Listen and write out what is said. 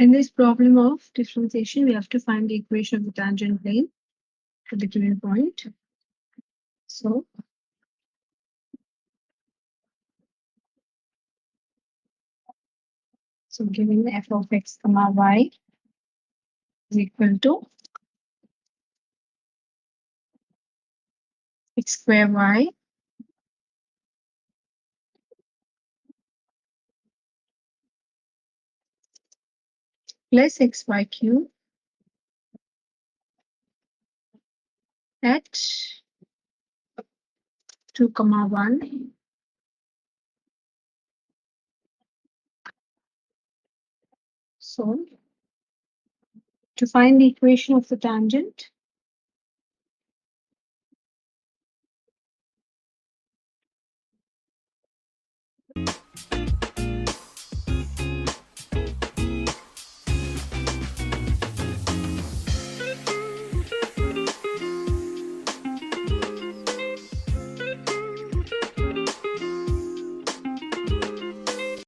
In this problem of differentiation, we have to find the equation of the tangent plane for the given point. So given f of x comma y is equal to x square y plus xy cube at 2, 1. So to find the equation of the tangent,